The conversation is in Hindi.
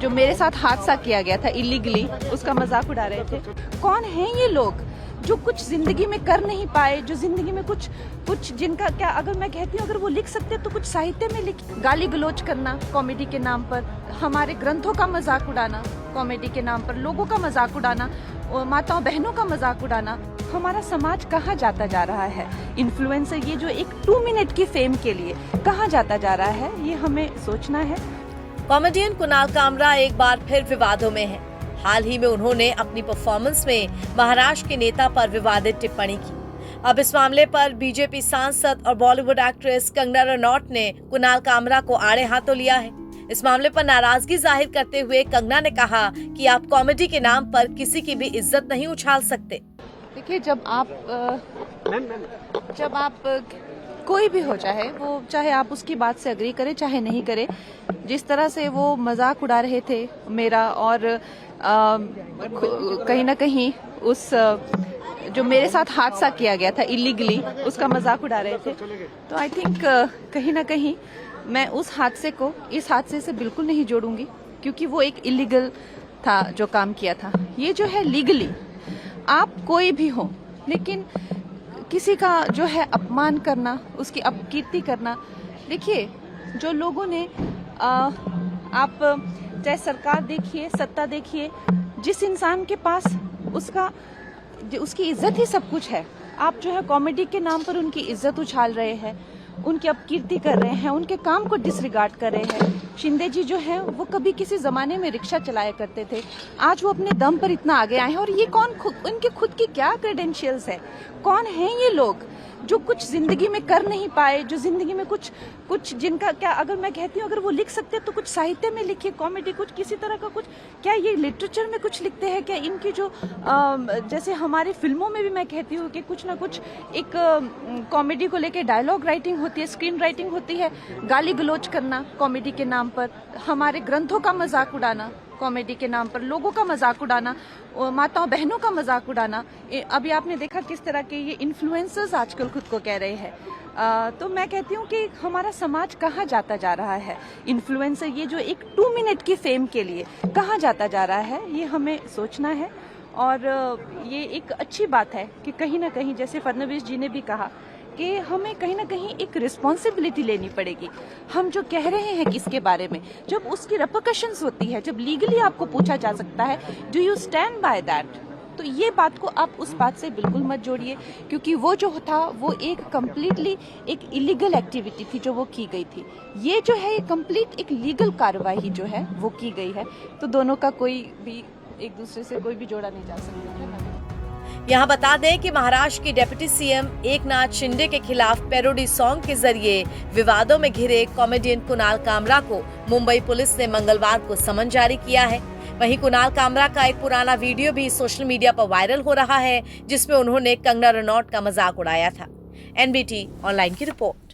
जो मेरे साथ हादसा किया गया था इलीगली, उसका मजाक उड़ा रहे थे। कौन हैं ये लोग जो कुछ जिंदगी में कर नहीं पाए, जो जिंदगी में कुछ जिनका क्या, अगर मैं कहती हूँ अगर वो लिख सकते तो कुछ साहित्य में लिख। गाली गलौज करना कॉमेडी के नाम पर, हमारे ग्रंथों का मजाक उड़ाना कॉमेडी के नाम पर, लोगों का मजाक उड़ाना, माताओं बहनों का मजाक उड़ाना। हमारा समाज कहाँ जाता जा रहा है? इन्फ्लुएंसर ये जो एक 2 मिनट की फेम के लिए कहाँ जाता जा रहा है, ये हमें सोचना है। कॉमेडियन कुणाल कामरा एक बार फिर विवादों में है। हाल ही में उन्होंने अपनी परफॉर्मेंस में महाराष्ट्र के नेता पर विवादित टिप्पणी की। अब इस मामले पर बीजेपी सांसद और बॉलीवुड एक्ट्रेस कंगना रनौत ने कुणाल कामरा को आड़े हाथों लिया है। इस मामले पर नाराजगी जाहिर करते हुए कंगना ने कहा कि आप कॉमेडी के नाम पर किसी की भी इज्जत नहीं उछाल सकते। देखिए, जब आप कोई भी हो, चाहे आप उसकी बात से अग्री करें चाहे नहीं करें, जिस तरह से वो मजाक उड़ा रहे थे मेरा, और कहीं ना कहीं उस जो मेरे साथ हादसा किया गया था इलीगली, उसका मजाक उड़ा रहे थे, तो आई थिंक कहीं ना कहीं मैं उस हादसे को इस हादसे से बिल्कुल नहीं जोड़ूंगी, क्योंकि वो एक इलीगल था जो काम किया था। ये जो है लीगली, आप कोई भी हो, लेकिन किसी का जो है अपमान करना, उसकी अपकीर्ति करना। देखिए, जो लोगों ने आप चाहे सरकार देखिए, सत्ता देखिए, जिस इंसान के पास उसकी इज्जत ही सब कुछ है, आप जो है कॉमेडी के नाम पर उनकी इज्जत उछाल रहे हैं, उनकी अपकीर्ति कर रहे हैं, उनके काम को डिसरिगार्ड कर रहे हैं। शिंदे जी जो है वो कभी किसी जमाने में रिक्शा चलाया करते थे, आज वो अपने दम पर इतना आगे आए हैं। और ये उनके खुद की क्या क्रेडेंशियल्स है? कौन हैं ये लोग जो कुछ जिंदगी में कर नहीं पाए, जो जिंदगी में कुछ जिनका क्या, अगर मैं कहती हूँ अगर वो लिख सकते तो कुछ साहित्य में लिखिए, कॉमेडी कुछ किसी तरह का कुछ, क्या ये लिटरेचर में कुछ लिखते हैं क्या? इनकी जो जैसे हमारी फिल्मों में भी मैं कहती हूँ कि कुछ ना कुछ एक कॉमेडी को लेके डायलॉग राइटिंग होती है, स्क्रीन राइटिंग होती है। गाली गलौज करना कॉमेडी के नाम पर, हमारे ग्रंथों का मजाक उड़ाना कॉमेडी के नाम पर, लोगों का मजाक उड़ाना, माताओं बहनों का मजाक उड़ाना। अभी आपने देखा किस तरह के ये इन्फ्लुएंसर्स आजकल खुद को कह रहे हैं। तो मैं कहती हूँ कि हमारा समाज कहाँ जाता जा रहा है? इन्फ्लुएंसर ये जो एक 2 मिनट की फेम के लिए कहाँ जाता जा रहा है, ये हमें सोचना है। और ये एक अच्छी बात है कि कहीं ना कहीं, जैसे फडणवीस जी ने भी कहा कि हमें कहीं ना कहीं एक रिस्पॉन्सिबिलिटी लेनी पड़ेगी। हम जो कह रहे हैं किसके बारे में, जब उसकी रिपरकशंस होती है, जब लीगली आपको पूछा जा सकता है, do you stand by that? तो ये बात को आप उस बात से बिल्कुल मत जोड़िए, क्योंकि वो जो था वो एक कम्प्लीटली एक इलीगल एक्टिविटी थी जो वो की गई थी। ये जो है कम्प्लीट एक लीगल कार्रवाई जो है वो की गई है। तो दोनों का कोई भी एक दूसरे से कोई भी जोड़ा नहीं जा सकता है। यहाँ बता दें कि महाराष्ट्र की डिप्टी सीएम एकनाथ शिंदे के खिलाफ पैरोडी सॉन्ग के जरिए विवादों में घिरे कॉमेडियन कुणाल कामरा को मुंबई पुलिस ने मंगलवार को समन जारी किया है। वहीं कुणाल कामरा का एक पुराना वीडियो भी सोशल मीडिया पर वायरल हो रहा है, जिसमें उन्होंने कंगना रनौत का मजाक उड़ाया था। एनबीटी ऑनलाइन की रिपोर्ट।